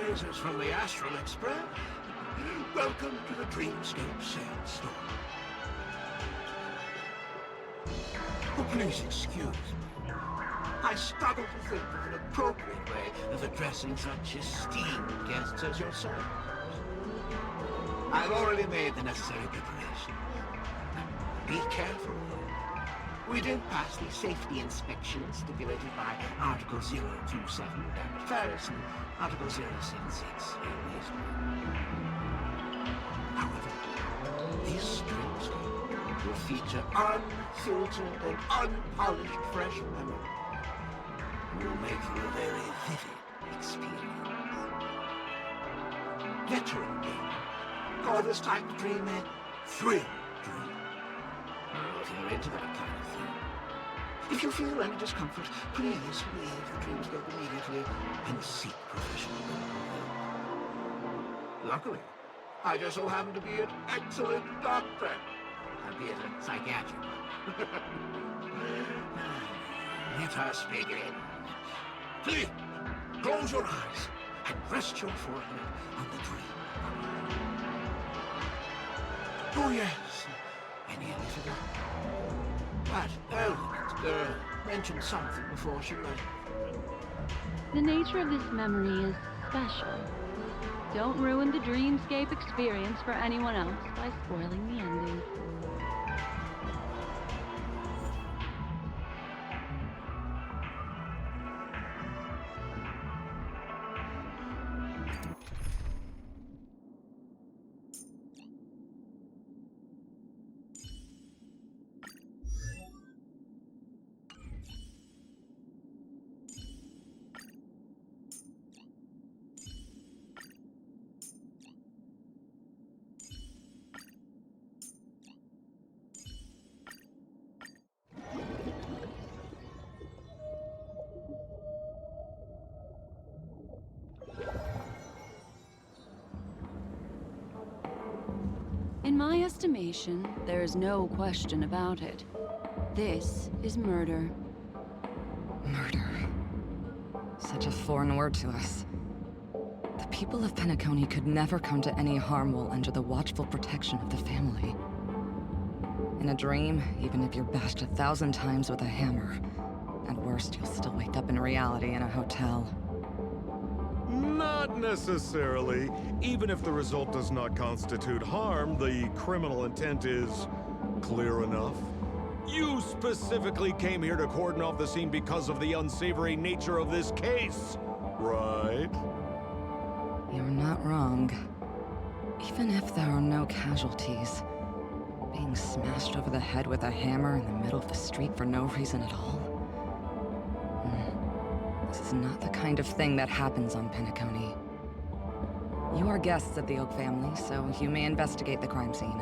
stargazers from the Astral Express. Welcome to the Dreamscape Sandstorm. Oh, please excuse me. I struggle to think of an appropriate way of addressing such esteemed guests as yourselves. I've already made the necessary preparation. Be careful, though. We did pass the safety inspection stipulated by Article 027 in comparison Article 066 in this. However, this dreamscape will feature unfiltered and unpolished fresh memory. It will make you a very vivid experience. Veteran game. Call this type of dream a thrill dream. If you're into that kind of thing. If you feel any discomfort, please leave the dreamscape immediately and seek professional help. Luckily, I just so happen to be an excellent doctor, albeit a psychiatric one. Let us begin. Please, close your eyes and rest your forehead on the dream. Oh yes, I nearly forgot. That elegant girl mentioned something before she left. The nature of this memory is special. Don't ruin the dreamscape experience for anyone else by spoiling the ending. In my estimation, there is no question about it. This is murder. Murder. Such a foreign word to us. The people of Penacony could never come to any harm while under the watchful protection of the family. In a dream, even if you're bashed 1,000 times with a hammer, at worst, you'll still wake up in reality in a hotel. Not necessarily. Even if the result does not constitute harm, the criminal intent is clear enough. You specifically came here to cordon off the scene because of the unsavory nature of this case, right? You're not wrong. Even if there are no casualties, being smashed over the head with a hammer in the middle of the street for no reason at all? This is not the kind of thing that happens on Penacony. You are guests of the Oak family, so you may investigate the crime scene.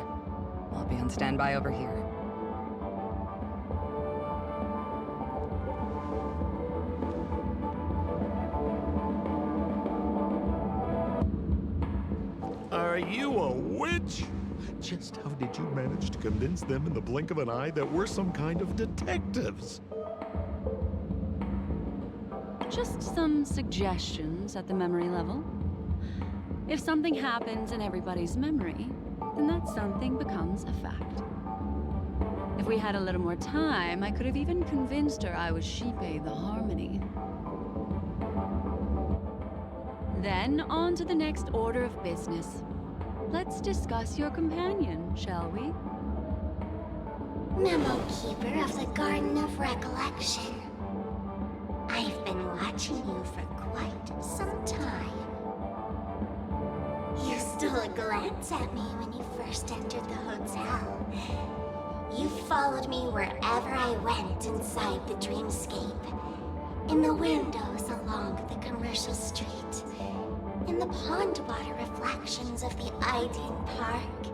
I'll be on standby over here. Are you a witch? Just how did you manage to convince them in the blink of an eye that we're some kind of detectives? Just some suggestions at the memory level. If something happens in everybody's memory, then that something becomes a fact. If we had a little more time, I could have even convinced her I was Shipe the Harmony. Then, on to the next order of business. Let's discuss your companion, shall we? Memo Keeper of the Garden of Recollection. I've been watching you for quite some time. You stole a glance at me when you first entered the hotel. You followed me wherever I went inside the dreamscape. In the windows along the commercial street. In the pond water reflections of the Ideen Park.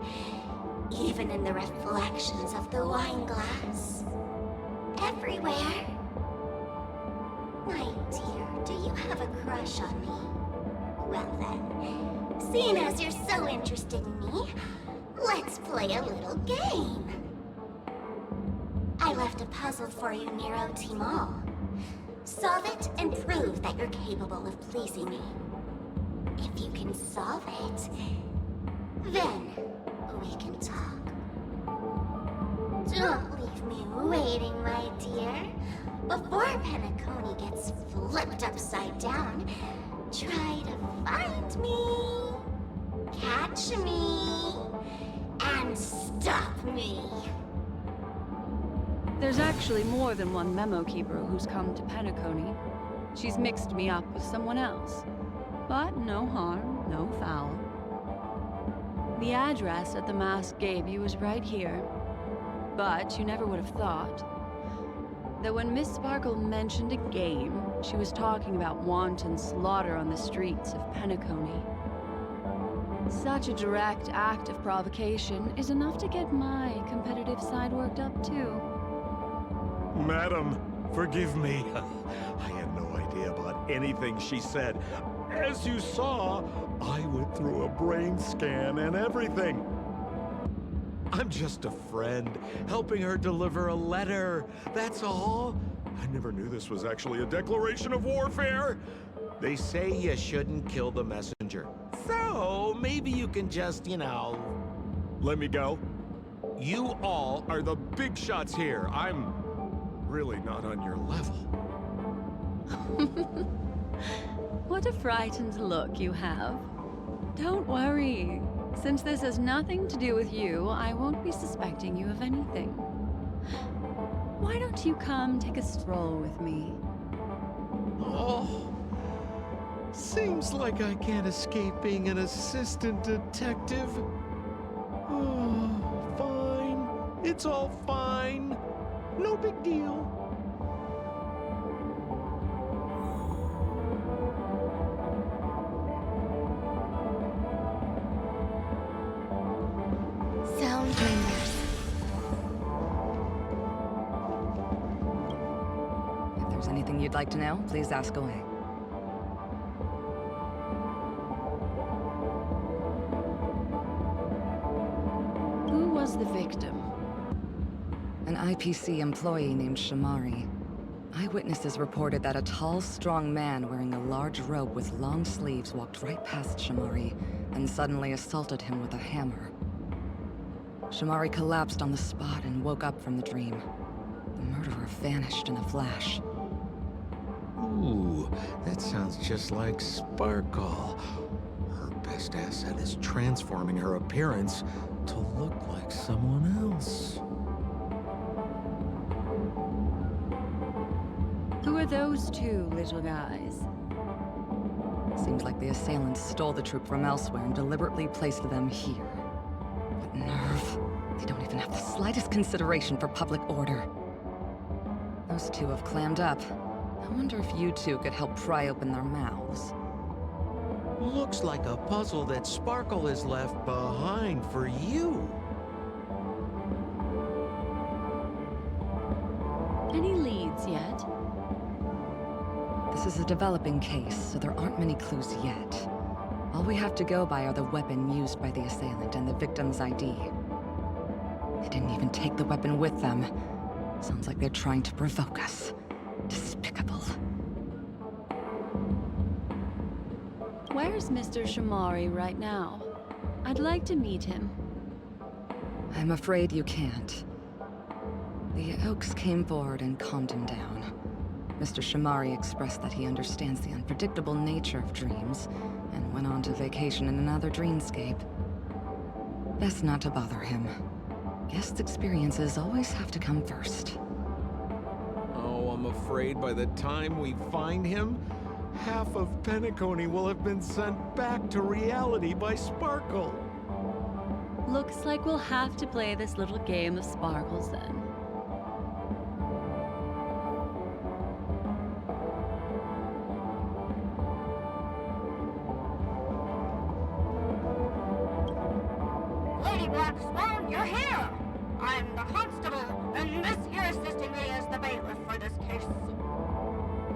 Even in the reflections of the wine glass. Everywhere. My dear, do you have a crush on me? Well then, seeing as you're so interested in me, let's play a little game. I left a puzzle for you near OT Mall. Solve it and prove that you're capable of pleasing me. If you can solve it, then we can talk. Don't leave me waiting, my dear. Before Penacony gets flipped upside down, try to find me, catch me, and stop me. There's actually more than one memo keeper who's come to Penacony. She's mixed me up with someone else. But no harm, no foul. The address that the mask gave you is right here. But you never would have thought that when Miss Sparkle mentioned a game, she was talking about wanton slaughter on the streets of Penacony. Such a direct act of provocation is enough to get my competitive side worked up too. Madam, forgive me. I had no idea about anything she said. As you saw, I went through a brain scan and everything. I'm just a friend, helping her deliver a letter. That's all. I never knew this was actually a declaration of warfare. They say you shouldn't kill the messenger. So, maybe you can just, let me go. You all are the big shots here. I'm really not on your level. What a frightened look you have. Don't worry. Since this has nothing to do with you, I won't be suspecting you of anything. Why don't you come take a stroll with me? Oh, seems like I can't escape being an assistant detective. Oh, fine. It's all fine. No big deal. Sound lingers. If there's anything you'd like to know, please ask away. Who was the victim? An IPC employee named Shamari. Eyewitnesses reported that a tall, strong man wearing a large robe with long sleeves walked right past Shamari and suddenly assaulted him with a hammer. Shamari collapsed on the spot and woke up from the dream. The murderer vanished in a flash. Ooh, that sounds just like Sparkle. Her best asset is transforming her appearance to look like someone else. Who are those two little guys? Seems like the assailants stole the troop from elsewhere and deliberately placed them here. What nerve. They don't even have the slightest consideration for public order. Those two have clammed up. I wonder if you two could help pry open their mouths. Looks like a puzzle that Sparkle has left behind for you. Any leads yet? This is a developing case, so there aren't many clues yet. All we have to go by are the weapon used by the assailant and the victim's ID. They didn't even take the weapon with them. Sounds like they're trying to provoke us. Despicable. Where's Mr. Shamari right now? I'd like to meet him. I'm afraid you can't. The Oaks came forward and calmed him down. Mr. Shamari expressed that he understands the unpredictable nature of dreams, and went on to vacation in another dreamscape. Best not to bother him. Guests' experiences always have to come first. Oh, I'm afraid by the time we find him, half of Penacony will have been sent back to reality by Sparkle. Looks like we'll have to play this little game of sparkles then. Lady Black Swan, you're here! I'm the constable, and this here assisting me is the bailiff for this case.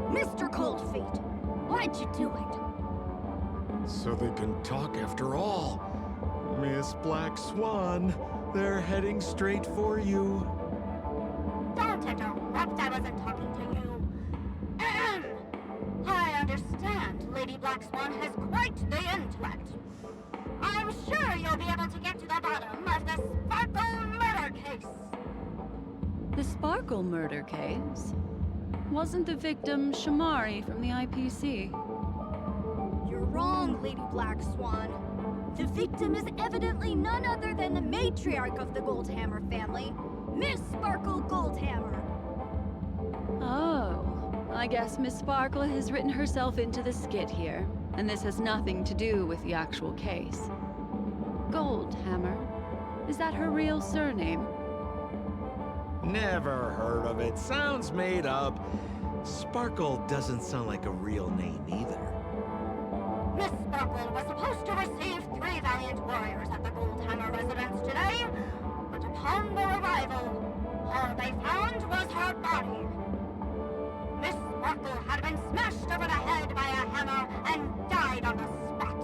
Mr. Coldfeet, why'd you do it? So they can talk after all. Miss Black Swan, they're heading straight for you. Don't interrupt, I wasn't talking to you. Ahem. I understand, Lady Black Black Swan has quite the intellect. I'm sure you'll be able to get to the bottom of the Sparkle murder case. The Sparkle murder case? Wasn't the victim Shamari from the IPC? You're wrong, Lady Black Swan. The victim is evidently none other than the matriarch of the Goldhammer family, Miss Sparkle Goldhammer. Oh, I guess Miss Sparkle has written herself into the skit here, and this has nothing to do with the actual case. Goldhammer? Is that her real surname? Never heard of it. Sounds made up. Sparkle doesn't sound like a real name either. Miss Sparkle was supposed to receive 3 valiant warriors at the Goldhammer residence today, but upon their arrival, all they found was her body. Miss Sparkle had been smashed over the head by a hammer and died on the spot.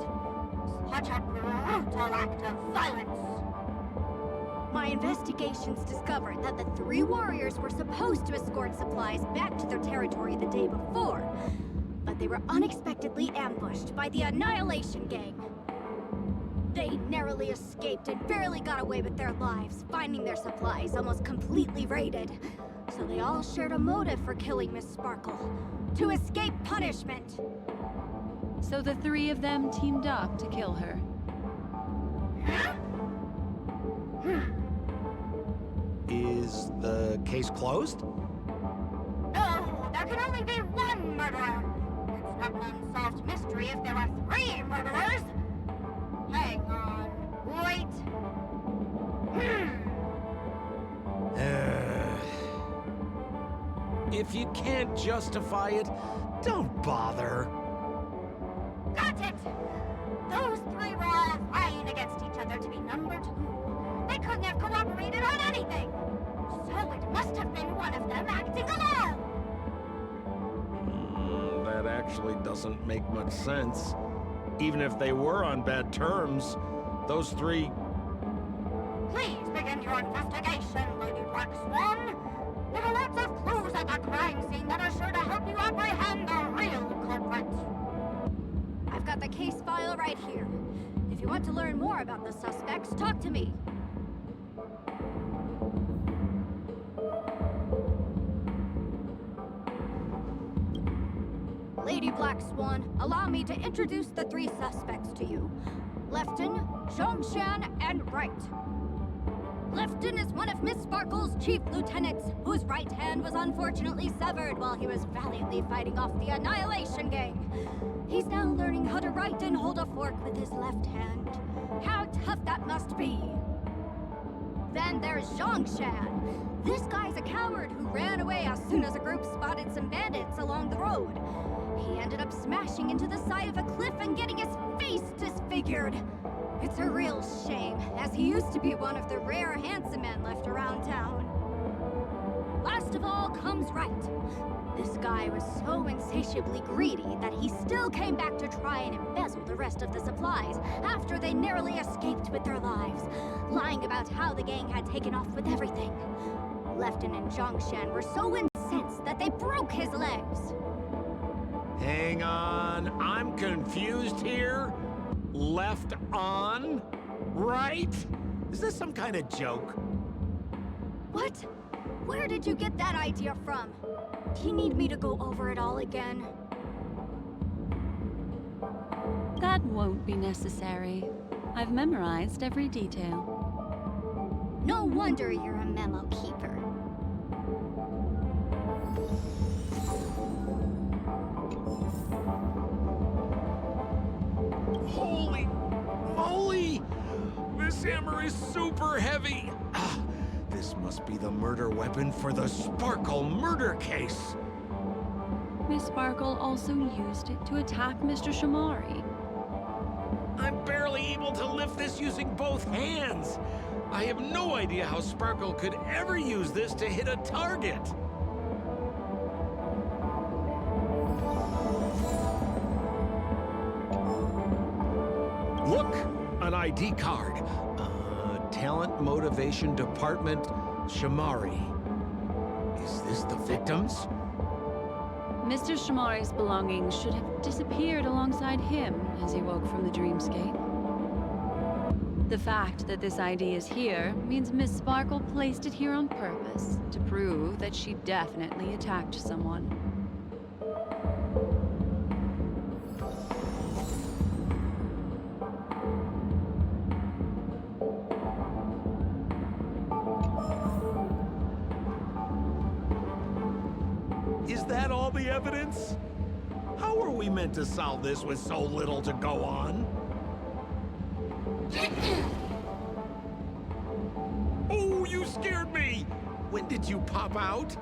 Such a brutal act of violence. My investigations discovered that the 3 warriors were supposed to escort supplies back to their territory the day before, but they were unexpectedly ambushed by the Annihilation Gang. They narrowly escaped and barely got away with their lives, finding their supplies almost completely raided. So they all shared a motive for killing Miss Sparkle, to escape punishment. So the 3 of them teamed up to kill her. Is the case closed? No, there can only be one murderer. It's not an unsolved mystery if there are 3 murderers. Hang on, wait. If you can't justify it, don't bother. Got it! Those 3 were all vying against each other to be number 2. They couldn't have cooperated on anything. So it must have been one of them acting alone. That actually doesn't make much sense. Even if they were on bad terms, those 3... Please begin your investigation, Lady Black Swan. There are lots of clues at the crime scene that are sure to help you apprehend the real culprit. I've got the case file right here. If you want to learn more about the suspects, talk to me. Lady Black Swan, allow me to introduce the 3 suspects to you. Lefton, Zhongshan, and Wright. Lefton is one of Miss Sparkle's chief lieutenants, whose right hand was unfortunately severed while he was valiantly fighting off the Annihilation Gang. He's now learning how to write and hold a fork with his left hand. How tough that must be! Then there's Zhongshan. This guy's a coward who ran away as soon as a group spotted some bandits along the road. He ended up smashing into the side of a cliff and getting his face disfigured. It's a real shame, as he used to be one of the rare handsome men left around town. Last of all comes Wright. This guy was so insatiably greedy that he still came back to try and embezzle the rest of the supplies after they narrowly escaped with their lives, lying about how the gang had taken off with everything. Lefton and Zhongshan were so incensed that they broke his legs. Hang on, I'm confused here. Left on? Right? Is this some kind of joke? What? Where did you get that idea from? Do you need me to go over it all again? That won't be necessary. I've memorized every detail. No wonder you're a memo keeper. Holy moly! This hammer is super heavy! This must be the murder weapon for the Sparkle murder case! Miss Sparkle also used it to attack Mr. Shamari. I'm barely able to lift this using both hands! I have no idea how Sparkle could ever use this to hit a target! Look! An ID card. Talent Motivation Department, Shamari. Is this the victims? Mr. Shimari's belongings should have disappeared alongside him as he woke from the dreamscape. The fact that this ID is here means Miss Sparkle placed it here on purpose to prove that she definitely attacked someone. Is that all the evidence? How are we meant to solve this with so little to go on? Oh, you scared me! When did you pop out?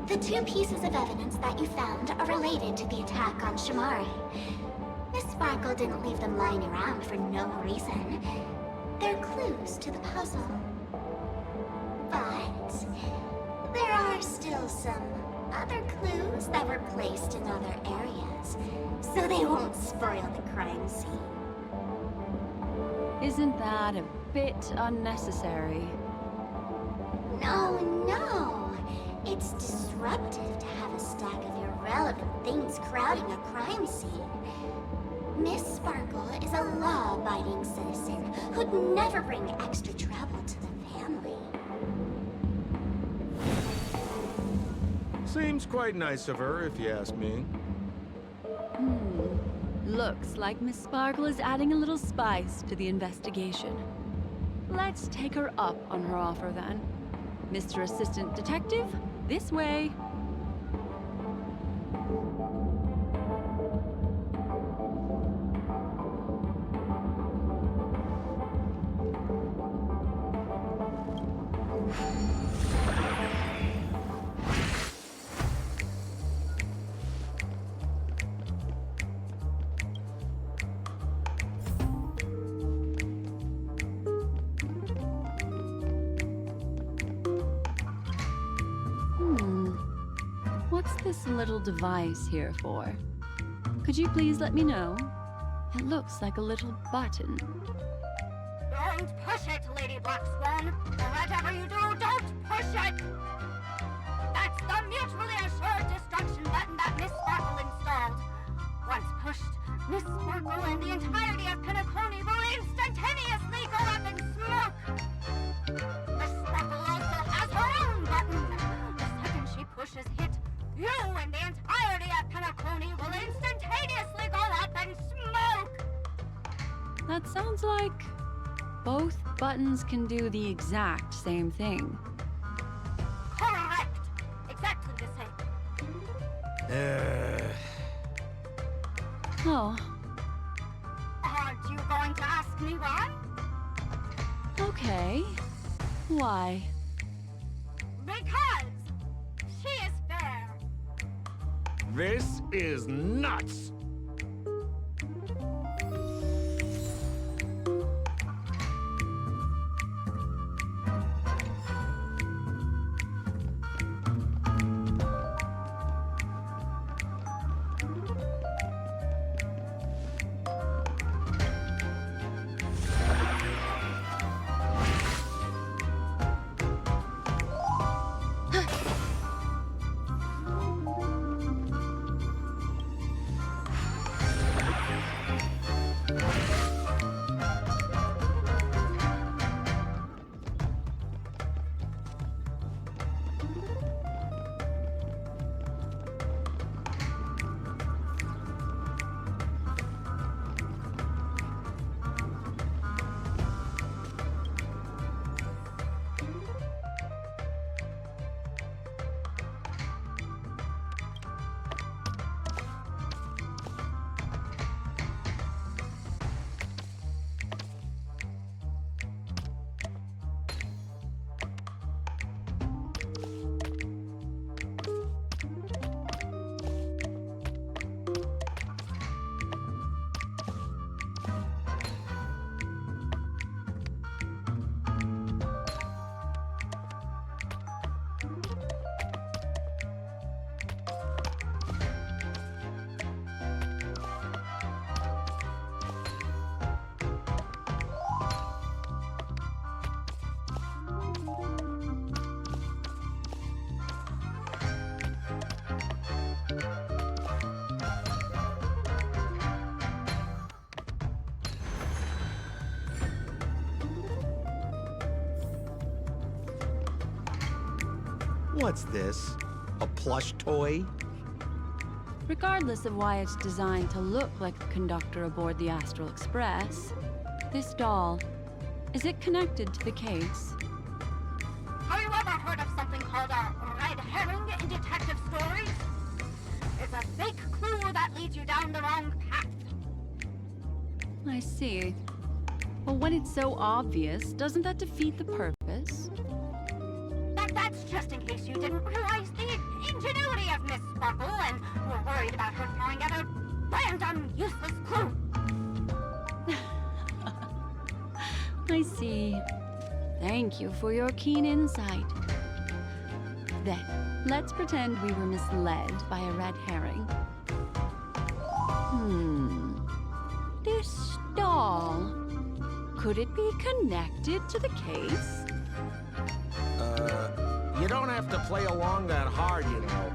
The two pieces of evidence that you found are related to the attack on Shamari. Miss Sparkle didn't leave them lying around for no reason. They're clues to the puzzle. But there are still some other clues that were placed in other areas, so they won't spoil the crime scene. Isn't that a bit unnecessary? No, no. It's disruptive to have a stack of irrelevant things crowding a crime scene. Miss Sparkle is a law-abiding citizen who'd never bring extra trouble to the family. Seems quite nice of her, if you ask me. Looks like Miss Sparkle is adding a little spice to the investigation. Let's take her up on her offer then. Mr. Assistant Detective, this way. What's this little device here for? Could you please let me know? It looks like a little button. Don't push it, Lady Black Swan. Whatever you do, don't push it! That's the mutually assured destruction button that Miss Sparkle installed. Once pushed, Miss Sparkle and the entirety of Penacony will instantaneously go up in smoke! Miss Sparkle also has her own button. The second she pushes hit, you and the entirety of Penacony will instantaneously go up in smoke! That sounds like both buttons can do the exact same thing. Correct! Exactly the same. Oh, Aren't you going to ask me why? okay. Why? Because she is fair. This is nuts! What's this? A plush toy? Regardless of why it's designed to look like a conductor aboard the Astral Express, this doll, is it connected to the case? Have you ever heard of something called a red herring in detective stories? It's a fake clue that leads you down the wrong path. I see. Well, when it's so obvious, doesn't that defeat the purpose? That's just in case you didn't realize the ingenuity of Miss Sparkle and were worried about her throwing out a random, useless clue. I see. Thank you for your keen insight. Then, let's pretend we were misled by a red herring. This doll, could it be connected to the case? You don't have to play along that hard, you know.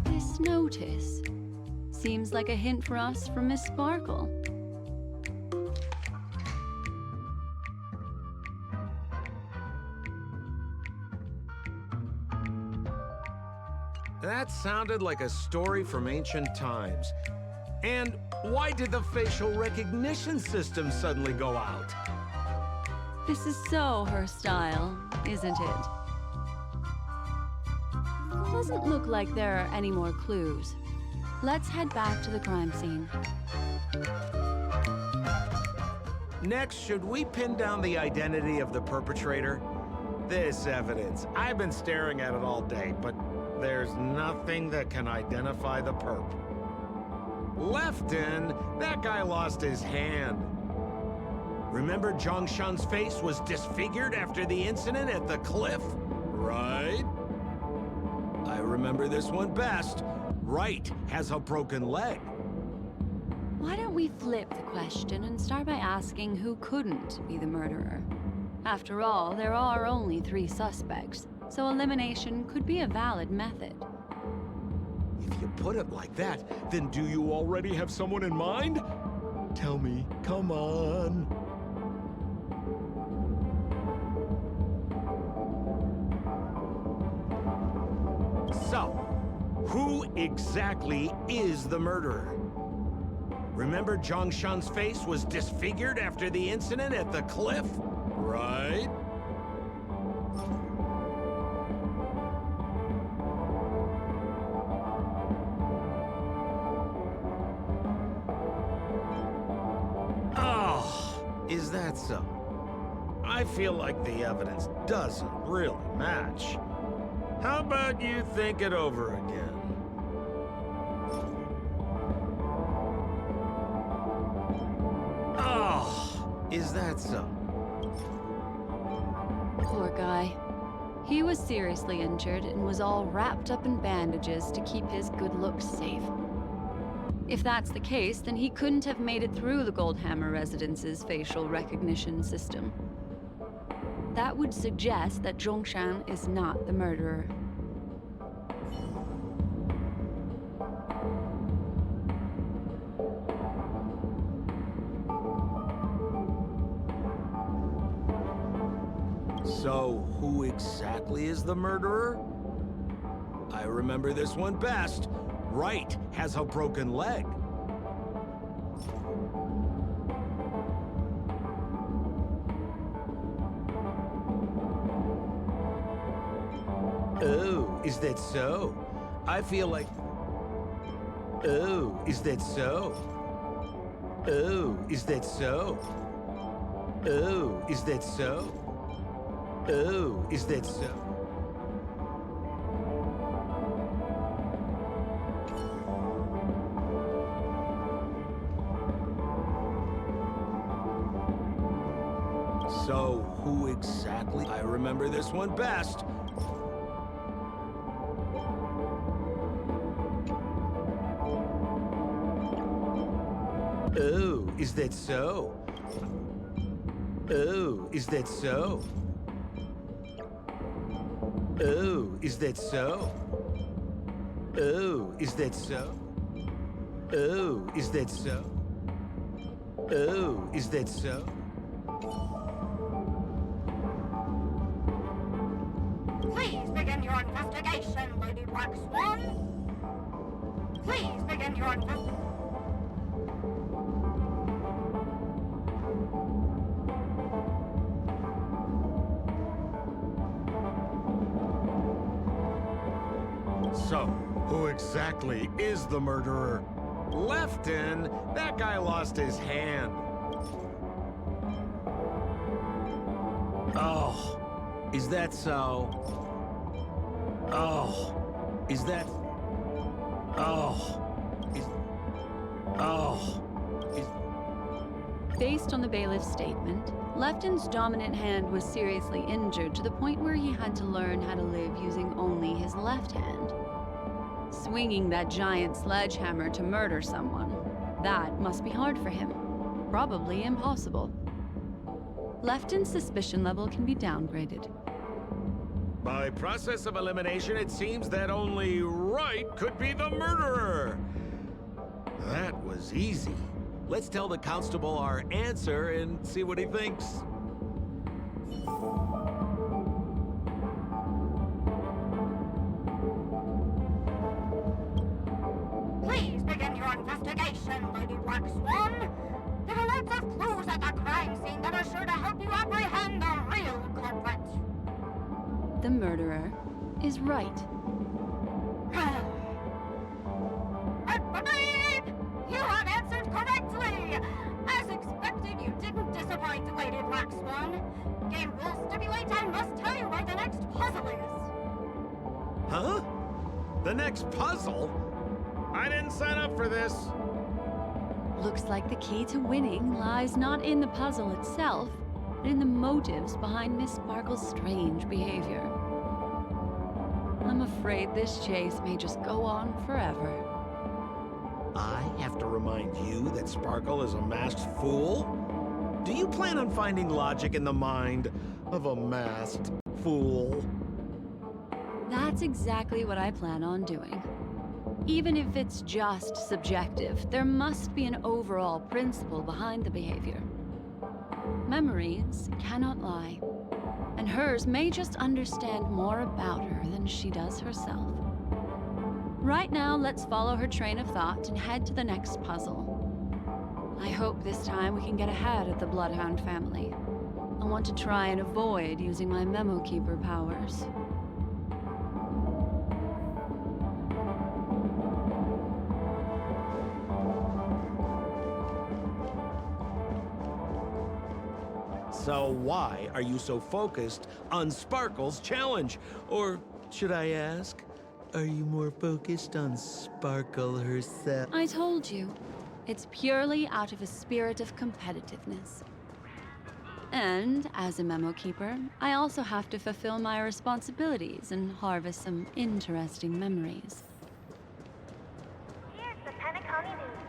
This notice seems like a hint for us from Miss Sparkle. That sounded like a story from ancient times. And why did the facial recognition system suddenly go out? This is so her style, isn't it? Doesn't look like there are any more clues. Let's head back to the crime scene. Next, should we pin down the identity of the perpetrator? This evidence, I've been staring at it all day, but there's nothing that can identify the perp. Lefton, that guy lost his hand. Remember Zhongshan's face was disfigured after the incident at the cliff? Right? I remember this one best. Right has a broken leg. Why don't we flip the question and start by asking who couldn't be the murderer? After all, there are only 3 suspects, so elimination could be a valid method. If you put it like that, then do you already have someone in mind? Tell me, come on. So, who exactly is the murderer? Remember Zhongshan's face was disfigured after the incident at the cliff? Right? Oh, is that so? I feel like the evidence doesn't really match. How about you think it over again? Oh, is that so? Poor guy. He was seriously injured and was all wrapped up in bandages to keep his good looks safe. If that's the case, then he couldn't have made it through the Goldhammer residence's facial recognition system. That would suggest that Zhongshan is not the murderer. So, who exactly is the murderer? I remember this one best. Right has a broken leg. Oh, is that so? I feel like... Oh, is that so? Oh, is that so? Oh, is that so? Oh, is that so? So, who exactly? I remember this one best. Oh, is that so? Oh, is that so? Oh, is that so? Oh, is that so? Oh, is that so? Oh, is that so? Please begin your investigation, Lady Black Swan. Please begin your investigation. So, who exactly is the murderer? Lefton? That guy lost his hand. Oh, is that so? Oh, is that... Oh, is... Oh, is... Based on the bailiff's statement, Lefton's dominant hand was seriously injured to the point where he had to learn how to live using only his left hand. Swinging that giant sledgehammer to murder someone, that must be hard for him. Probably impossible. Lefton's suspicion level can be downgraded. By process of elimination, it seems that only Wright could be the murderer. That was easy. Let's tell the constable our answer and see what he thinks. Please begin your investigation, Lady Black Swan. There are lots of clues at the crime scene that are sure to help you apprehend the real culprit. The murderer is Wright. I believe you have answered correctly. As expected, you didn't disappoint, Lady Black Swan. Game rules stipulate I must tell you where the next puzzle is. Huh? The next puzzle? I didn't sign up for this. Looks like the key to winning lies not in the puzzle itself, but in the motives behind Miss Sparkle's strange behavior. I'm afraid this chase may just go on forever. I have to remind you that Sparkle is a masked fool? Do you plan on finding logic in the mind of a masked fool? That's exactly what I plan on doing. Even if it's just subjective, there must be an overall principle behind the behavior. Memories cannot lie, and hers may just understand more about her than she does herself. Right now, let's follow her train of thought and head to the next puzzle. I hope this time we can get ahead of the Bloodhound family. I want to try and avoid using my Memo Keeper powers. So why are you so focused on Sparkle's challenge? Or should I ask, are you more focused on Sparkle herself? I told you, it's purely out of a spirit of competitiveness. And as a Memo Keeper, I also have to fulfill my responsibilities and harvest some interesting memories. Here's the Penacony News.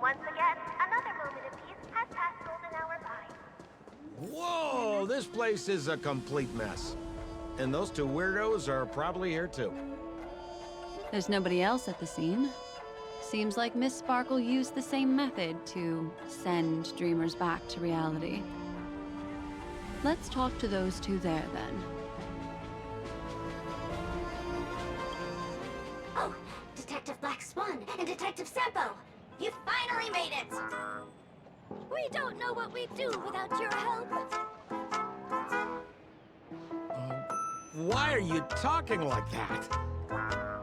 Once again, another moment of peace has passed golden hour by. Whoa, this place is a complete mess. And those two weirdos are probably here too. There's nobody else at the scene. Seems like Miss Sparkle used the same method to send dreamers back to reality. Let's talk to those two there, then. Oh, Detective Black Swan and Detective Sampo! You finally made it! We don't know what we'd do without your help. Why are you talking like that?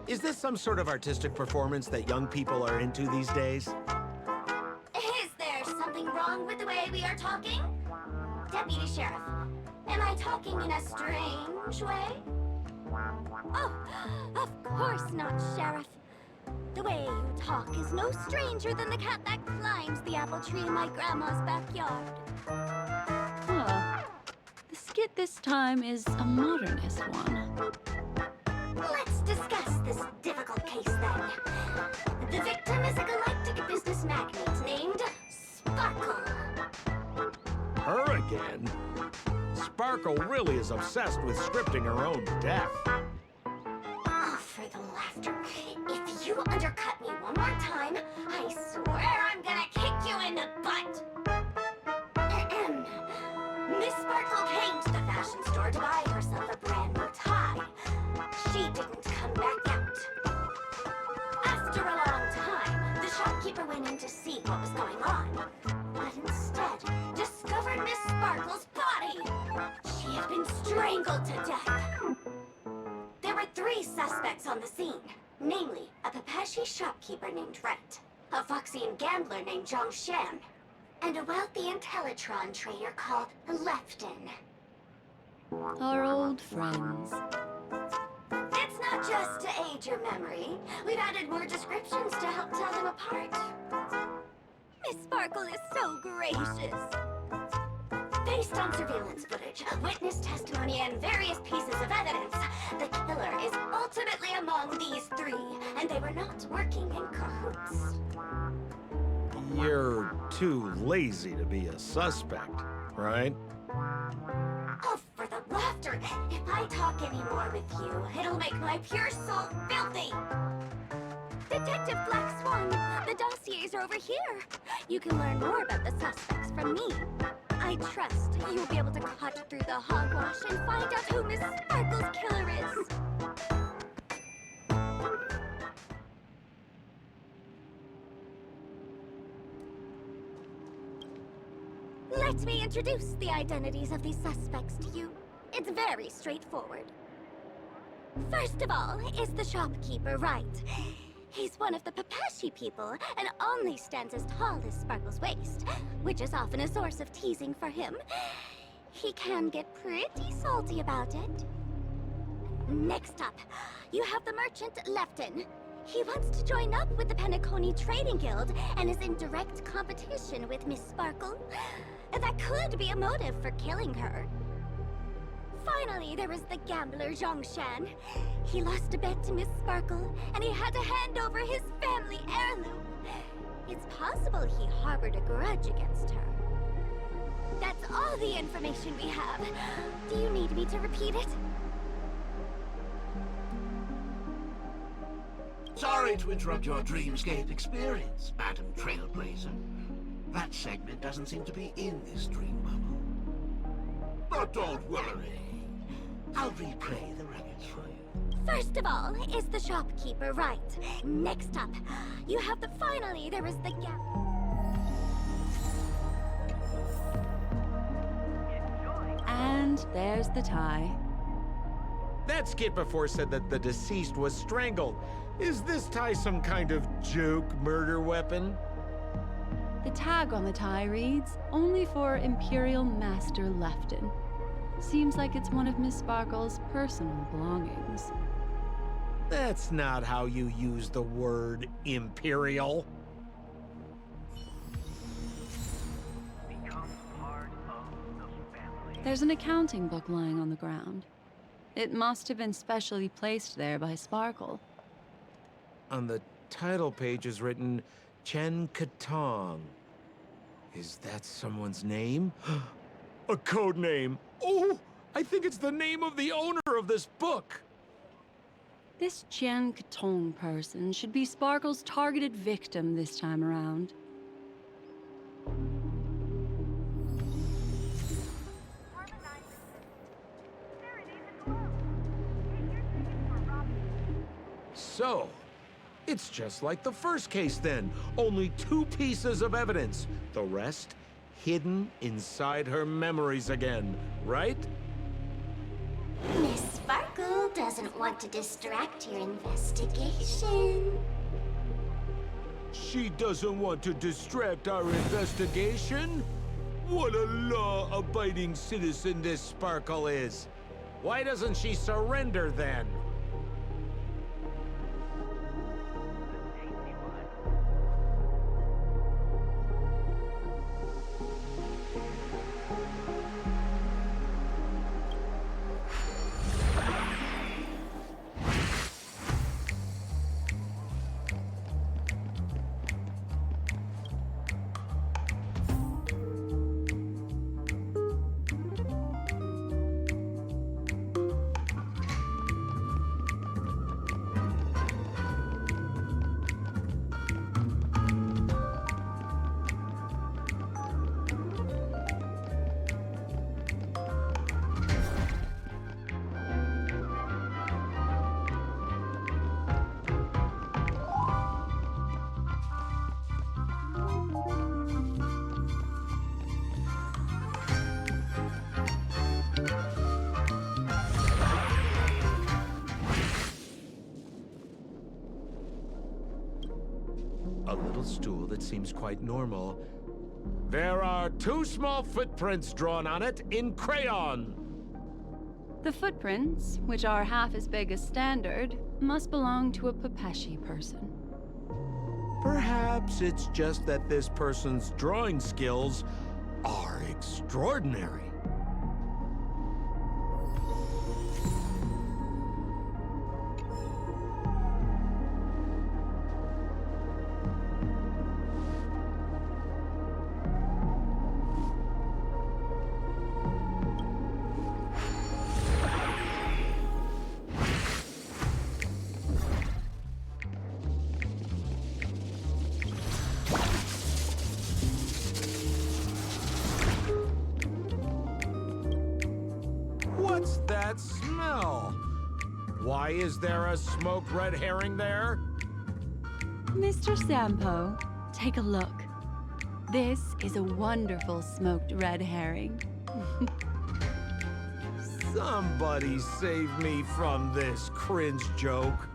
Is this some sort of artistic performance that young people are into these days? Is there something wrong with the way we are talking? Deputy Sheriff, am I talking in a strange way? Oh, of course not, Sheriff. The way you talk is no stranger than the cat that climbs the apple tree in my grandma's backyard. it this time is a modernist one. Let's discuss this difficult case then. The victim is a galactic business magnate named Sparkle. Her again? Sparkle really is obsessed with scripting her own death. Oh, for the laughter. If you undercut me one more time, I swear I'm gonna kick you in the butt. Ahem. Miss Sparkle came to the fashion store to buy herself a brand new tie. She didn't come back out. After a long time, the shopkeeper went in to see what was going on, but instead discovered Miss Sparkle's body. She had been strangled to death. There were 3 suspects on the scene, namely a Papashi shopkeeper named Rhett, a Foxian gambler named Zhang Shan, and a wealthy Intellitron trader called Lefton. Our old friends. It's not just to aid your memory. We've added more descriptions to help tell them apart. Miss Sparkle is so gracious. Based on surveillance footage, witness testimony, and various pieces of evidence, the killer is ultimately among these 3, and they were not working in cahoots. You're too lazy to be a suspect, right? Oh, for the laughter! If I talk any more with you, it'll make my pure soul filthy! Detective Black Swan, the dossiers are over here. You can learn more about the suspects from me. I trust you'll be able to cut through the hogwash and find out who Miss Sparkle's killer is. Let me introduce the identities of these suspects to you. It's very straightforward. First of all is the shopkeeper, Wright. He's one of the Papashi people and only stands as tall as Sparkle's waist, which is often a source of teasing for him. He can get pretty salty about it. Next up, you have the merchant Lefton. He wants to join up with the Penacony Trading Guild and is in direct competition with Miss Sparkle. That could be a motive for killing her. Finally, there was the gambler Zhang Shan. He lost a bet to Miss Sparkle, and he had to hand over his family heirloom. It's possible he harbored a grudge against her. That's all the information we have. Do you need me to repeat it? Sorry to interrupt your dreamscape experience, Madam Trailblazer. That segment doesn't seem to be in this dream bubble. But don't worry. I'll replay the records for you. First of all is the shopkeeper, Wright. Next up, you have the finally there is the And there's the tie. That skit before said that the deceased was strangled. Is this tie some kind of joke murder weapon? The tag on the tie reads, "Only for Imperial Master Lefton." Seems like it's one of Miss Sparkle's personal belongings. That's not how you use the word imperial. There's an accounting book lying on the ground. It must have been specially placed there by Sparkle. On the title page is written Chen Katong. Is that someone's name? A code name. Oh, I think it's the name of the owner of this book. This Jian Katong person should be Sparkle's targeted victim this time around. So, it's just like the first case then. Only 2 pieces of evidence. The rest hidden inside her memories again, right? Miss Sparkle doesn't want to distract your investigation. She doesn't want to distract our investigation? What a law-abiding citizen this Sparkle is. Why doesn't she surrender then? mechanical stool that seems quite normal. There are 2 small footprints drawn on it in crayon. The footprints, which are half as big as standard, must belong to a Pepeshi person. Perhaps it's just that this person's drawing skills are extraordinary. What's that smell? Why is there a smoked red herring there? Mr. Sampo, take a look. This is a wonderful smoked red herring. Somebody save me from this cringe joke.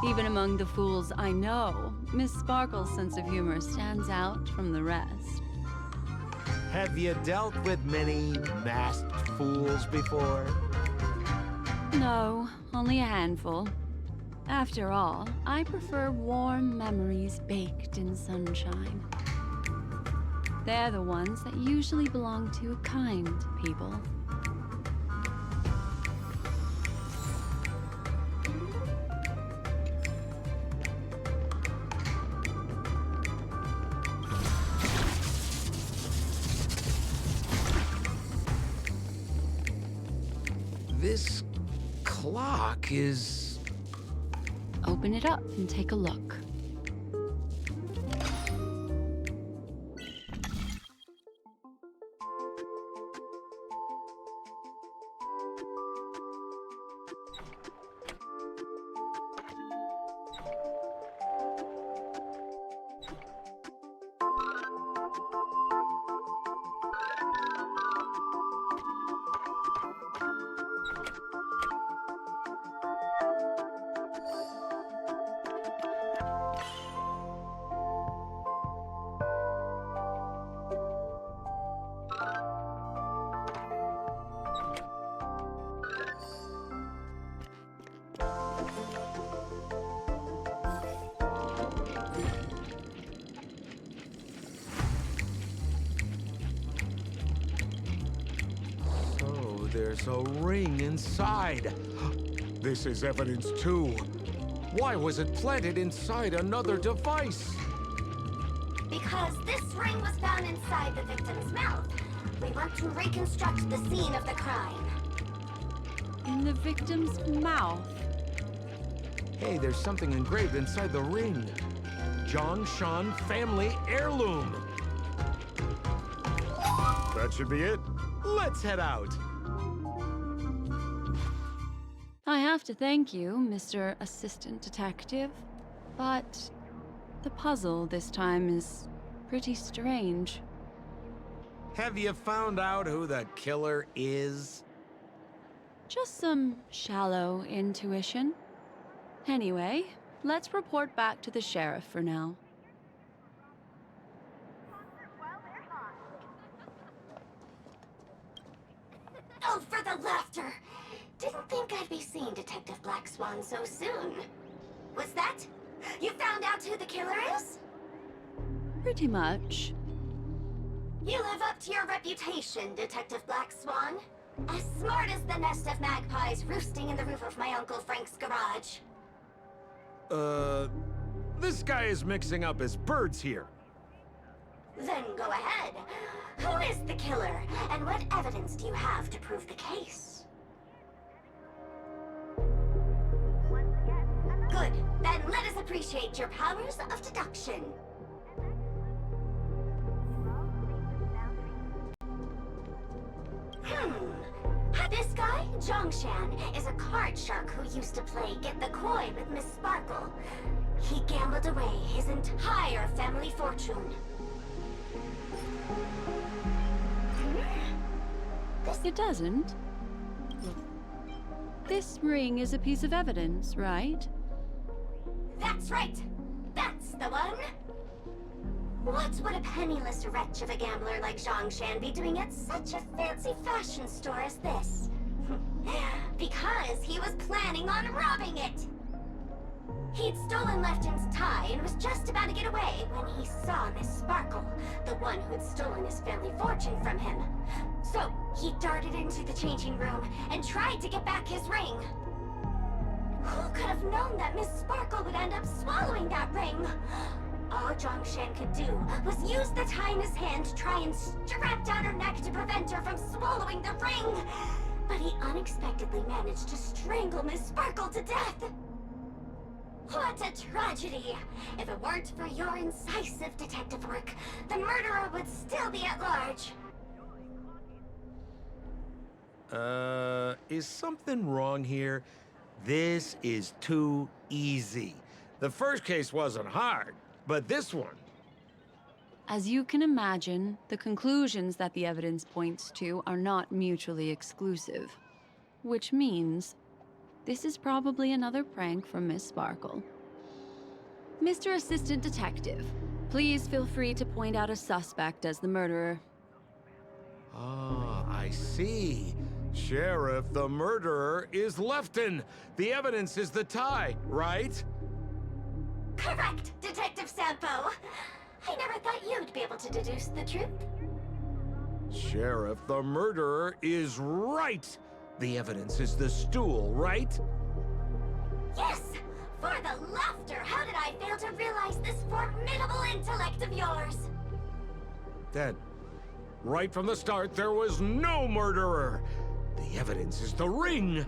Even among the fools I know, Miss Sparkle's sense of humor stands out from the rest. Have you dealt with many masked fools before? No, only a handful. After all, I prefer warm memories baked in sunshine. They're the ones that usually belong to kind people. This clock is... Open it up and take a look. There's a ring inside. This is evidence too. Why was it planted inside another device? Because this ring was found inside the victim's mouth. We want to reconstruct the scene of the crime. In the victim's mouth. Hey, there's something engraved inside the ring. Zhongshan family heirloom. That should be it. Let's head out. I have to thank you, Mr. Assistant Detective, but the puzzle this time is pretty strange. Have you found out who the killer is? Just some shallow intuition. Anyway, let's report back to the sheriff for now. Oh, for the laughter! Didn't think I'd be seeing Detective Black Swan so soon. Was that? You found out who the killer is? Pretty much. You live up to your reputation, Detective Black Swan. As smart as the nest of magpies roosting in the roof of my Uncle Frank's garage. This guy is mixing up his birds here. Then go ahead. Who is the killer, and what evidence do you have to prove the case? Good. Then let us appreciate your powers of deduction. This guy, Zhongshan, is a card shark who used to play Get the Koi with Miss Sparkle. He gambled away his entire family fortune. It doesn't. This ring is a piece of evidence, right? That's right. That's the one. What would a penniless wretch of a gambler like Zhongshan be doing at such a fancy fashion store as this? Because he was planning on robbing it! He'd stolen Lefton's tie and was just about to get away when he saw Miss Sparkle, the one who had stolen his family fortune from him. So, he darted into the changing room and tried to get back his ring. Who could have known that Miss Sparkle would end up swallowing that ring? All Zhongshan could do was use the tie in his hand to try and strap down her neck to prevent her from swallowing the ring. But he unexpectedly managed to strangle Miss Sparkle to death. What a tragedy! If it weren't for your incisive detective work, the murderer would still be at large. Is something wrong here? This is too easy. The first case wasn't hard, but this one... As you can imagine, the conclusions that the evidence points to are not mutually exclusive. Which means, this is probably another prank from Miss Sparkle. Mr. Assistant Detective, please feel free to point out a suspect as the murderer. Ah, I see. Sheriff, the murderer is Lefton. The evidence is the tie, right? Correct, Detective Sampo. I never thought you'd be able to deduce the truth. Sheriff, the murderer is right. The evidence is the stool, right? Yes! For the laughter, how did I fail to realize this formidable intellect of yours? Then, right from the start, there was no murderer. The evidence is the ring.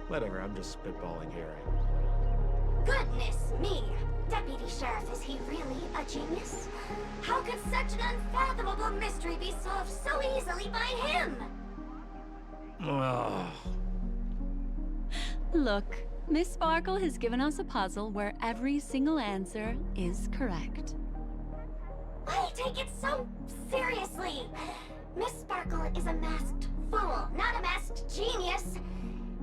Whatever, I'm just spitballing here. Goodness me! Deputy Sheriff, is he really a genius? How could such an unfathomable mystery be solved so easily by him? Ugh. Look, Miss Sparkle has given us a puzzle where every single answer is correct. Why take it so seriously? Miss Sparkle is a masked fool, not a masked genius.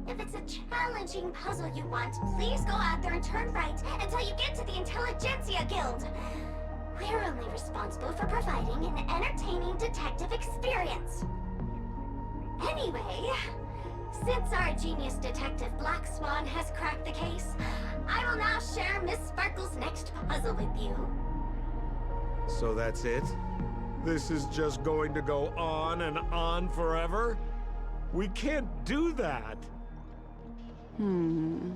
If it's a challenging puzzle you want, please go out there and turn right until you get to the Intelligentsia Guild. We're only responsible for providing an entertaining detective experience. Anyway, since our genius detective Black Swan has cracked the case, I will now share Miss Sparkle's next puzzle with you. So that's it? This is just going to go on and on forever? We can't do that. Hmm.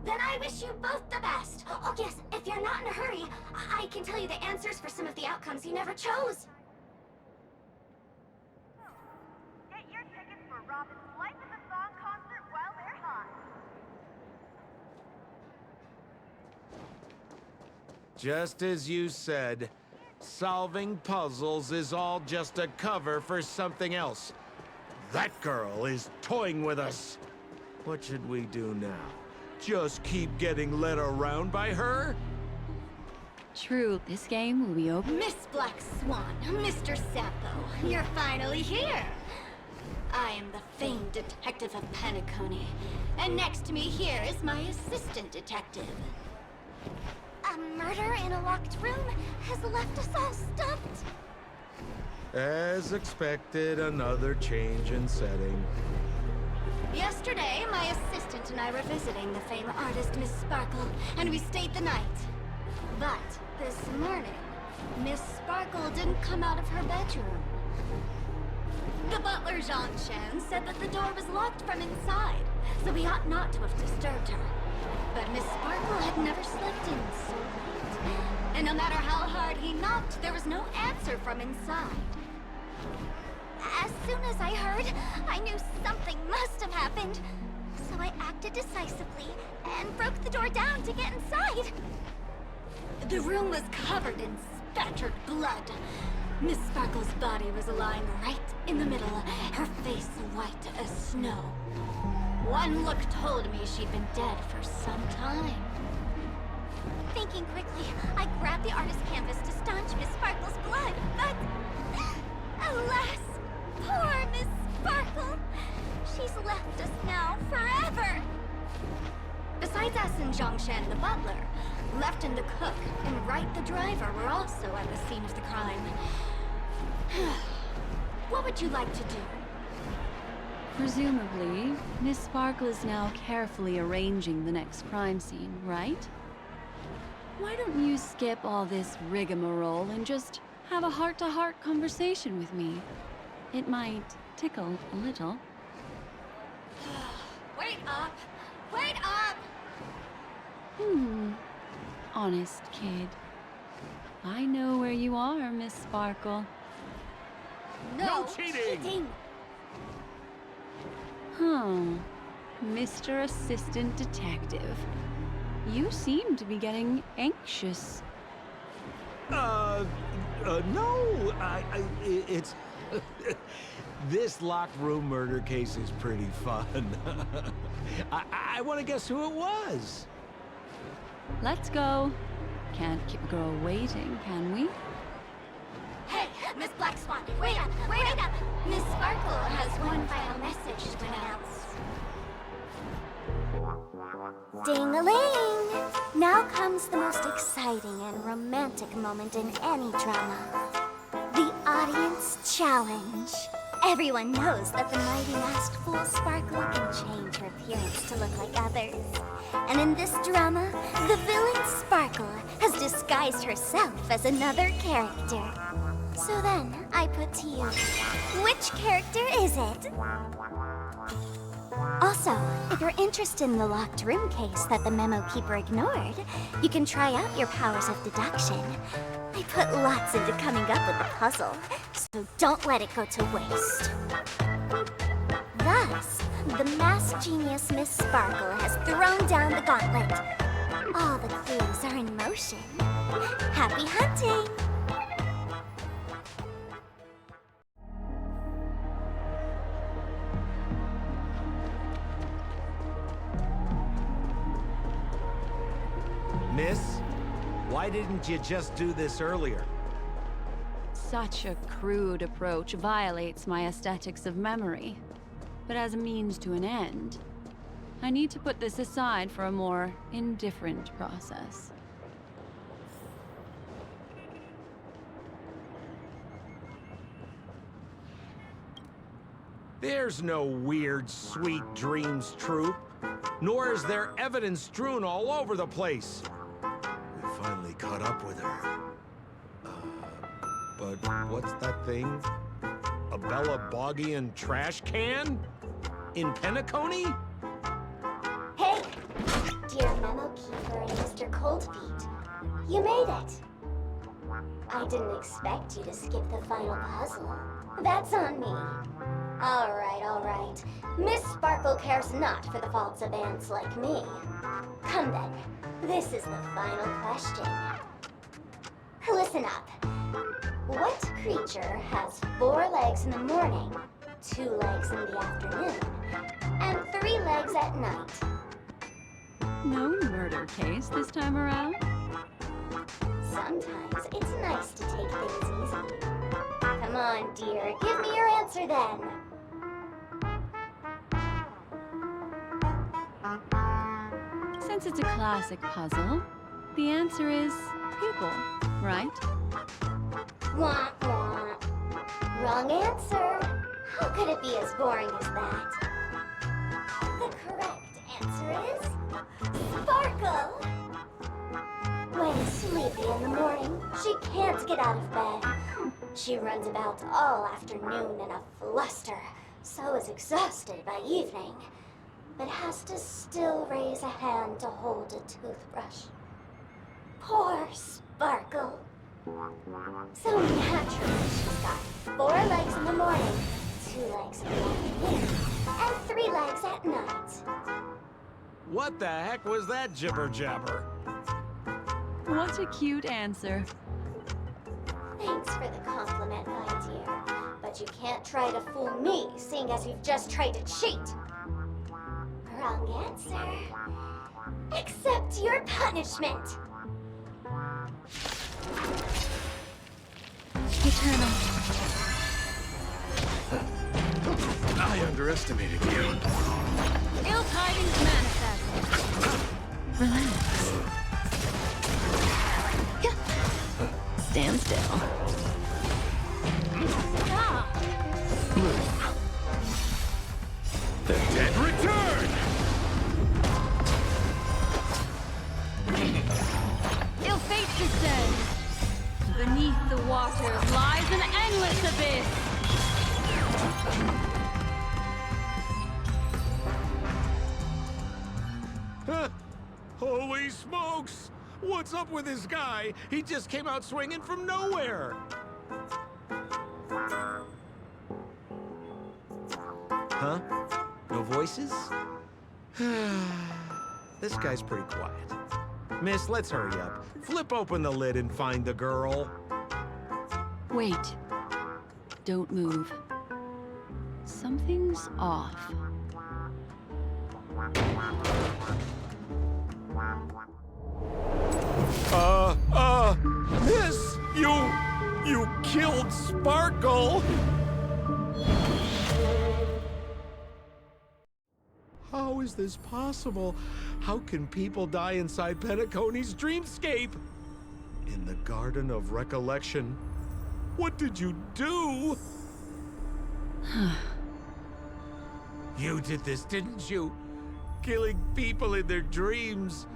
Then I wish you both the best. Oh yes, if you're not in a hurry, I can tell you the answers for some of the outcomes you never chose. Get your tickets for Robin's Life in the Song concert while they're hot. Just as you said, solving puzzles is all just a cover for something else. That girl is toying with us. What should we do now? Just keep getting led around by her? True, this game will be open. Miss Black Swan, Mr. Sampo, you're finally here. I am the famed detective of Penacony, and next to me here is my assistant detective. A murder in a locked room has left us all stumped. As expected, another change in setting. Yesterday, my assistant and I were visiting the famed artist Miss Sparkle, and we stayed the night. But this morning, Miss Sparkle didn't come out of her bedroom. The butler, Zhongshan, said that the door was locked from inside, so we ought not to have disturbed her. But Miss Sparkle had never slept in so late. And no matter how hard he knocked, there was no answer from inside. As soon as I heard, I knew something must have happened. So I acted decisively and broke the door down to get inside. The room was covered in spattered blood. Miss Sparkle's body was lying right in the middle, her face white as snow. One look told me she'd been dead for some time. Thinking quickly, I grabbed the artist's canvas to staunch Miss Sparkle's blood, but... alas, poor Miss Sparkle! She's left us now forever! Besides us and Zhongshan the butler, Left and the cook, and Wright the driver were also at the scene of the crime. What would you like to do? Presumably, Miss Sparkle is now carefully arranging the next crime scene, right? Why don't you skip all this rigmarole and just have a heart-to-heart conversation with me? It might tickle a little. Wait up! Wait up! Honest kid. I know where you are, Miss Sparkle. No cheating! Huh. Mr. Assistant Detective. You seem to be getting anxious. No, it's... This locked room murder case is pretty fun. I want to guess who it was. Let's go. Can't keep a girl waiting, can we? Hey, Miss Black Swan, wait up, wait up! Miss Sparkle has one final message to announce. Ding-a-ling! Now comes the most exciting and romantic moment in any drama. The audience challenge. Everyone knows that the mighty masked fool Sparkle can change her appearance to look like others. And in this drama, the villain Sparkle has disguised herself as another character. So then, I put to you, which character is it? Also, if you're interested in the locked room case that the memo keeper ignored, you can try out your powers of deduction. I put lots into coming up with the puzzle, so don't let it go to waste. Thus, the masked genius Miss Sparkle has thrown down the gauntlet. All the clues are in motion. Happy hunting! Miss, why didn't you just do this earlier? Such a crude approach violates my aesthetics of memory. But as a means to an end, I need to put this aside for a more indifferent process. There's no weird, sweet dreams troupe, nor is there evidence strewn all over the place. We finally caught up with her. But what's that thing? A Bella Boggian trash can? In Penacony? Hey, dear Memo Keeper and Mr. Coldfeet, you made it. I didn't expect you to skip the final puzzle. That's on me. All right. Miss Sparkle cares not for the faults of ants like me. Come then, this is the final question. Listen up. What creature has 4 legs in the morning, 2 legs in the afternoon, and 3 legs at night? No murder case this time around? Sometimes it's nice to take things easy. Come on, dear, give me your answer then. Since it's a classic puzzle, the answer is people, right? Wah, wah. Wrong answer. How could it be as boring as that? The correct answer is Sparkle. When sleepy in the morning, she can't get out of bed. She runs about all afternoon in a fluster, so is exhausted by evening, but has to still raise a hand to hold a toothbrush. Poor Sparkle. So naturally, she's got 4 legs in the morning, 2 legs in the afternoon, and 3 legs at night. What the heck was that jibber-jabber? What a cute answer. Thanks for the compliment, my dear. But you can't try to fool me, seeing as you've just tried to cheat. Wrong answer. Accept your punishment. Eternal. I underestimated you. Ill tidings manifest. Relax. stand still. The dead return! Ill fate descends. Beneath the waters lies an endless abyss. Huh? Holy smokes! What's up with this guy? He just came out swinging from nowhere. Huh? No voices? This guy's pretty quiet. Miss, let's hurry up. Flip open the lid and find the girl. Wait. Don't move. Something's off. Miss, you killed Sparkle. How is this possible? How can people die inside Penacony's dreamscape? In the Garden of Recollection. What did you do? You did this, didn't you? Killing people in their dreams.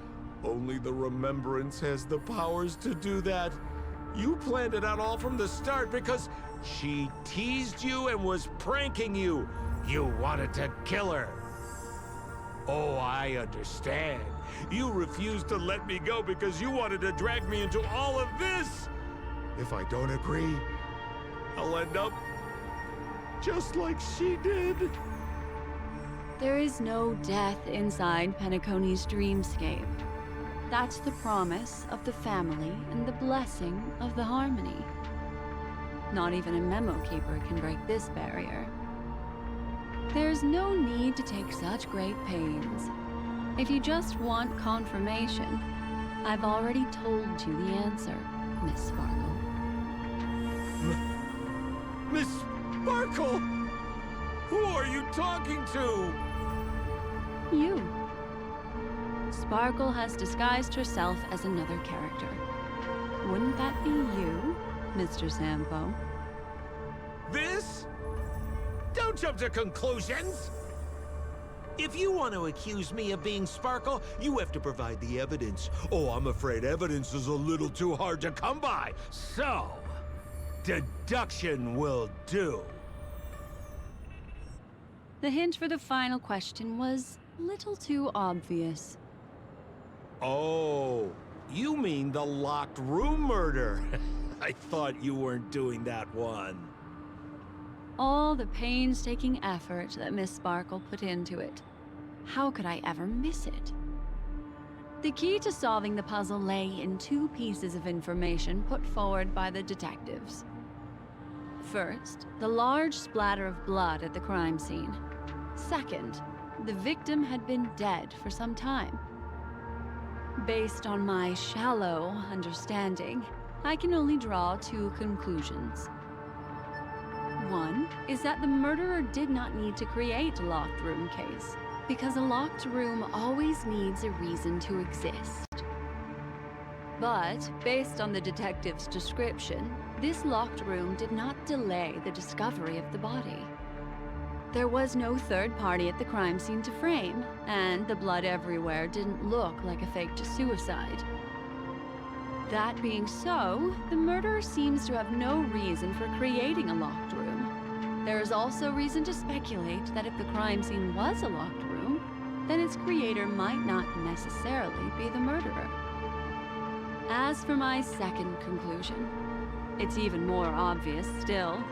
Only the Remembrance has the powers to do that. You planned it out all from the start because she teased you and was pranking you. You wanted to kill her. Oh, I understand. You refused to let me go because you wanted to drag me into all of this. If I don't agree, I'll end up just like she did. There is no death inside Penacony's dreamscape. That's the promise of the family and the blessing of the harmony. Not even a memo keeper can break this barrier. There's no need to take such great pains. If you just want confirmation, I've already told you the answer, Miss Sparkle. Miss Sparkle! Who are you talking to? You. Sparkle has disguised herself as another character. Wouldn't that be you, Mr. Sampo? This? Don't jump to conclusions! If you want to accuse me of being Sparkle, you have to provide the evidence. Oh, I'm afraid evidence is a little too hard to come by. So, deduction will do. The hint for the final question was a little too obvious. Oh, you mean the locked room murder? I thought you weren't doing that one. All the painstaking effort that Miss Sparkle put into it. How could I ever miss it? The key to solving the puzzle lay in two pieces of information put forward by the detectives. First, the large splatter of blood at the crime scene. Second, the victim had been dead for some time. Based on my shallow understanding, I can only draw two conclusions. One is that the murderer did not need to create a locked room case, because a locked room always needs a reason to exist. But, based on the detective's description, this locked room did not delay the discovery of the body. There was no third party at the crime scene to frame, and the blood everywhere didn't look like a faked suicide. That being so, the murderer seems to have no reason for creating a locked room. There is also reason to speculate that if the crime scene was a locked room, then its creator might not necessarily be the murderer. As for my second conclusion, it's even more obvious still.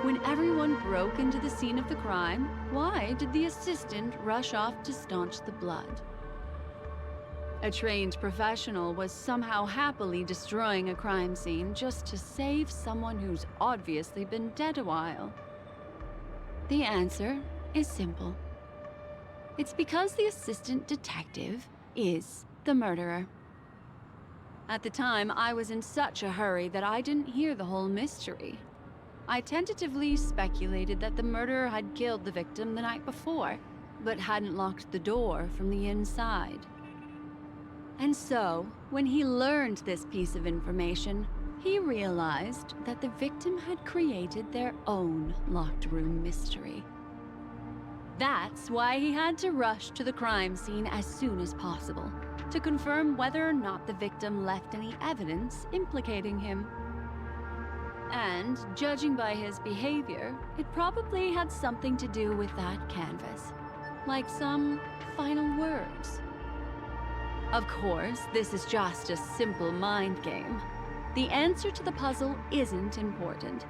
When everyone broke into the scene of the crime, why did the assistant rush off to staunch the blood? A trained professional was somehow happily destroying a crime scene just to save someone who's obviously been dead a while. The answer is simple. It's because the assistant detective is the murderer. At the time, I was in such a hurry that I didn't hear the whole mystery. I tentatively speculated that the murderer had killed the victim the night before, but hadn't locked the door from the inside. And so, when he learned this piece of information, he realized that the victim had created their own locked room mystery. That's why he had to rush to the crime scene as soon as possible, to confirm whether or not the victim left any evidence implicating him. And, judging by his behavior, it probably had something to do with that canvas. Like some final words. Of course, this is just a simple mind game. The answer to the puzzle isn't important.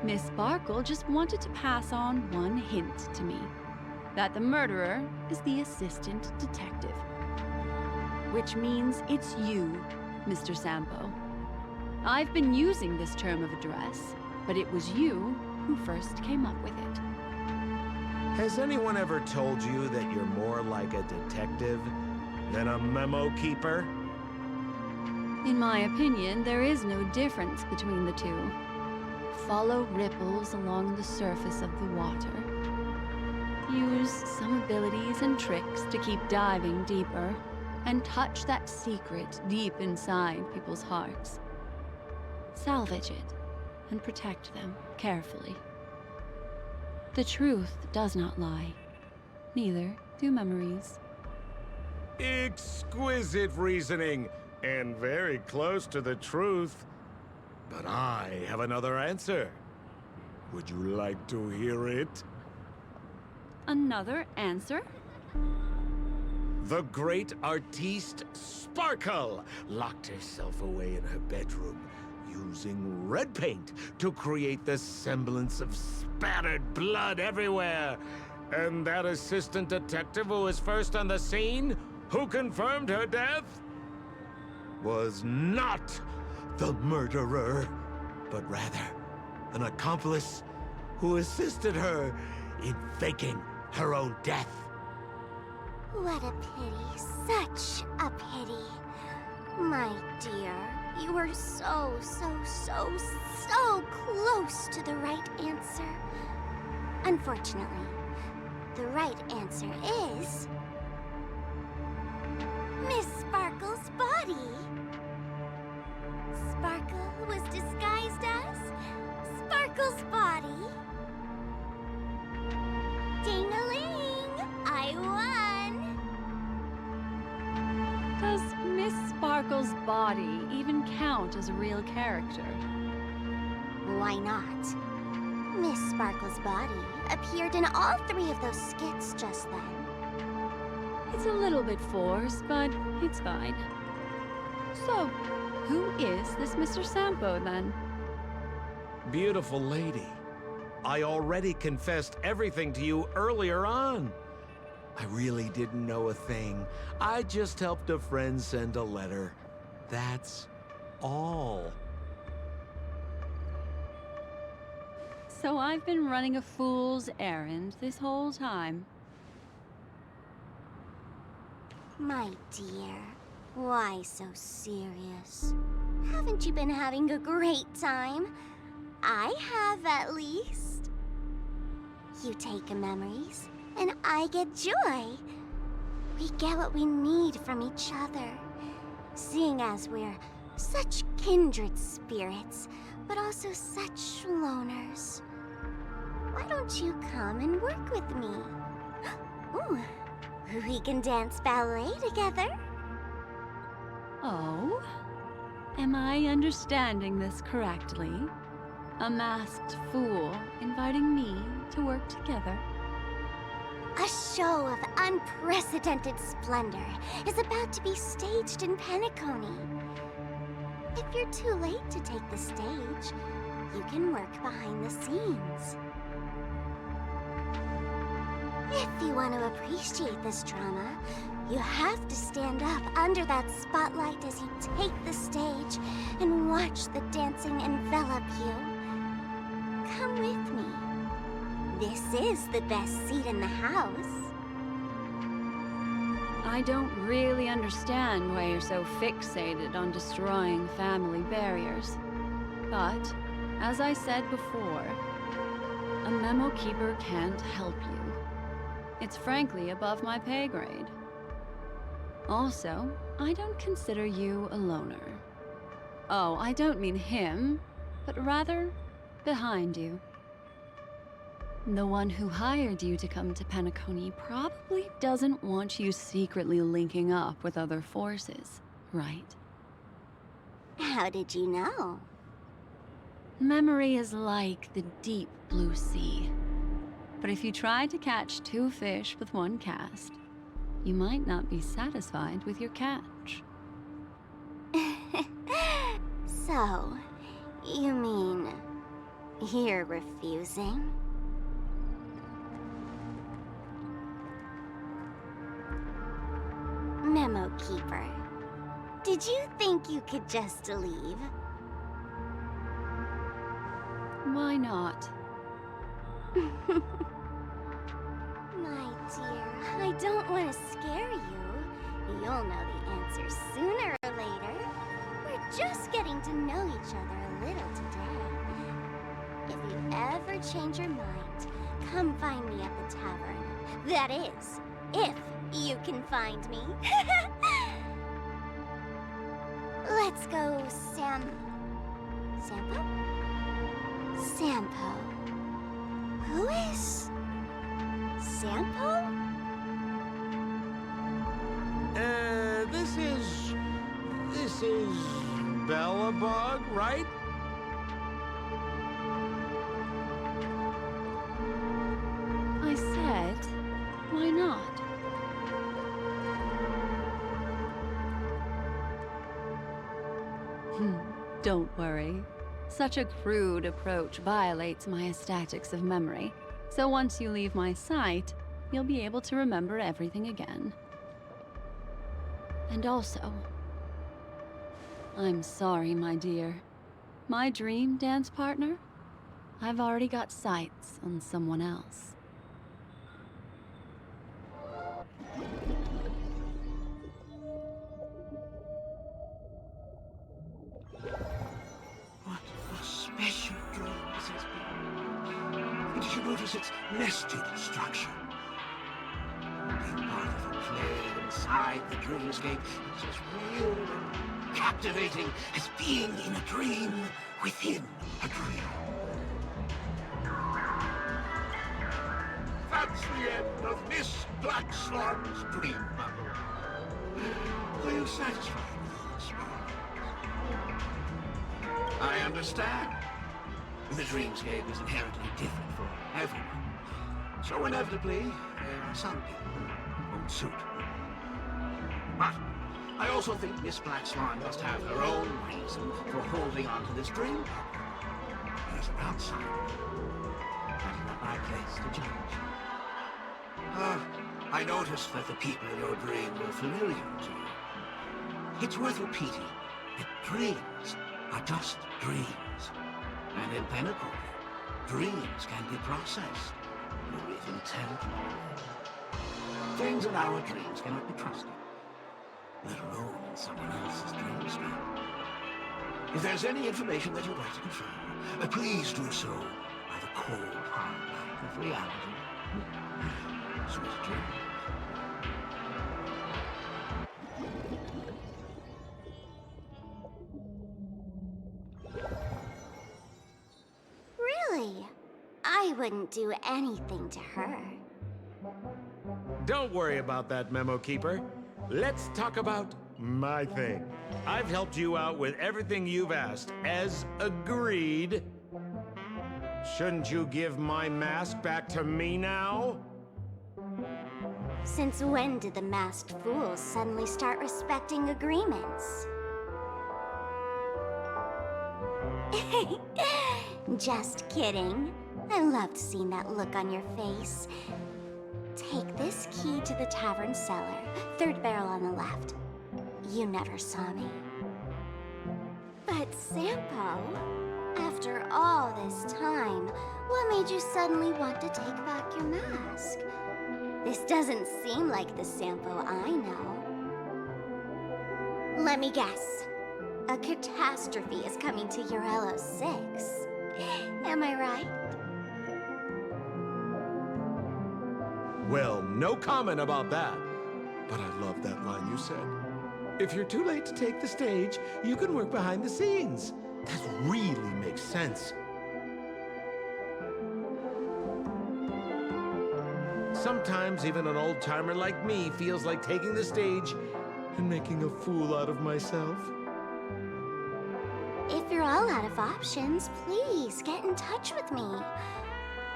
Miss Sparkle just wanted to pass on one hint to me. That the murderer is the assistant detective. Which means it's you, Mr. Sampo. I've been using this term of address, but it was you who first came up with it. Has anyone ever told you that you're more like a detective than a memo keeper? In my opinion, there is no difference between the two. Follow ripples along the surface of the water. Use some abilities and tricks to keep diving deeper, and touch that secret deep inside people's hearts. Salvage it, and protect them carefully. The truth does not lie. Neither do memories. Exquisite reasoning, and very close to the truth. But I have another answer. Would you like to hear it? Another answer? The great artiste Sparkle locked herself away in her bedroom, using red paint to create the semblance of spattered blood everywhere. And that assistant detective who was first on the scene, who confirmed her death, was not the murderer, but rather an accomplice who assisted her in faking her own death. What a pity. Such a pity. My dear, you were so close to the right answer. Unfortunately, the right answer is... Miss Sparkle's body. Sparkle was disguised as Sparkle's body. Ding-a-ling! I won! Does Miss Sparkle's body even count as a real character? Why not? Miss Sparkle's body appeared in all 3 of those skits just then. It's a little bit forced, but it's fine. So, who is this Mr. Sampo, then? Beautiful lady, I already confessed everything to you earlier on. I really didn't know a thing. I just helped a friend send a letter. That's all. So I've been running a fool's errand this whole time. My dear, why so serious? Haven't you been having a great time? I have, at least. You take memories, and I get joy. We get what we need from each other, seeing as we're such kindred spirits, but also such loners. Why don't you come and work with me? Ooh, we can dance ballet together. Oh? Am I understanding this correctly? A masked fool inviting me to work together? A show of unprecedented splendor is about to be staged in Penacony. If you're too late to take the stage, you can work behind the scenes. If you want to appreciate this drama, you have to stand up under that spotlight as you take the stage and watch the dancing envelop you. Come with me. This is the best seat in the house. I don't really understand why you're so fixated on destroying family barriers. But, as I said before, a memo keeper can't help you. It's frankly above my pay grade. Also, I don't consider you a loner. Oh, I don't mean him, but rather behind you. The one who hired you to come to Penacony probably doesn't want you secretly linking up with other forces, right? How did you know? Memory is like the deep blue sea. But if you try to catch two fish with one cast, you might not be satisfied with your catch. So, you mean you're refusing? Memo Keeper, did you think you could just leave? Why not? My dear, I don't want to scare you. You'll know the answer sooner or later. We're just getting to know each other a little today. If you ever change your mind, come find me at the tavern. That is, if you can find me. Let's go, Sampo? Sampo. Who is Sampo? This is Bellabog, right? I said, why not? Don't worry. Such a crude approach violates my statics of memory. So once you leave my sight, you'll be able to remember everything again. And also, I'm sorry, my dear. My dream dance partner? I've already got sights on someone else. What a special dream this has been. Did you notice its nested structure? Being part of a play inside the dreamscape is as real and captivating as being in a dream within a dream. That's the end of Miss Black Swan's dream bubble. Are you satisfied with this? I understand. The dreamscape is inherently different for everyone. So inevitably, there are some people who won't suit. But I also think Miss Black Swan must have her own reason for holding on to this dream. As an outsider, that is not my place to judge. I noticed that the people in your dream were familiar to you. It's worth repeating that dreams are just dreams. And in Penacony, dreams can be processed, or even temporary. Things in our dreams cannot be trusted, let alone in someone else's dreamscape. If there's any information that you'd like to confirm, please do so by the cold hard light of reality. Sweet dreams. Really? I wouldn't do anything to her. Don't worry about that, Memo Keeper. Let's talk about my thing. I've helped you out with everything you've asked, as agreed. Shouldn't you give my mask back to me now? Since when did the masked fools suddenly start respecting agreements? Just kidding. I loved seeing that look on your face. Take this key to the tavern cellar, third barrel on the left. You never saw me. But Sampo, after all this time, what made you suddenly want to take back your mask? This doesn't seem like the Sampo I know. Let me guess. A catastrophe is coming to Urello 6. Am I right? Well, no comment about that. But I love that line you said. If you're too late to take the stage, you can work behind the scenes. That really makes sense. Sometimes even an old-timer like me feels like taking the stage and making a fool out of myself. If you're all out of options, please get in touch with me.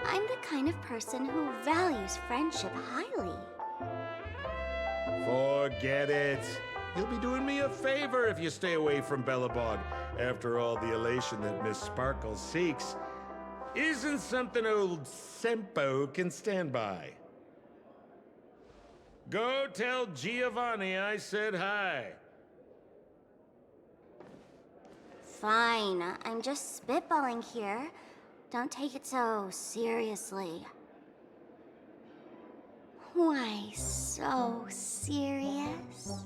I'm the kind of person who values friendship highly. Forget it. You'll be doing me a favor if you stay away from Bellabog. After all, the elation that Miss Sparkle seeks isn't something old Sempo can stand by. Go tell Giovanni I said hi. Fine, I'm just spitballing here. Don't take it so seriously. Why so serious?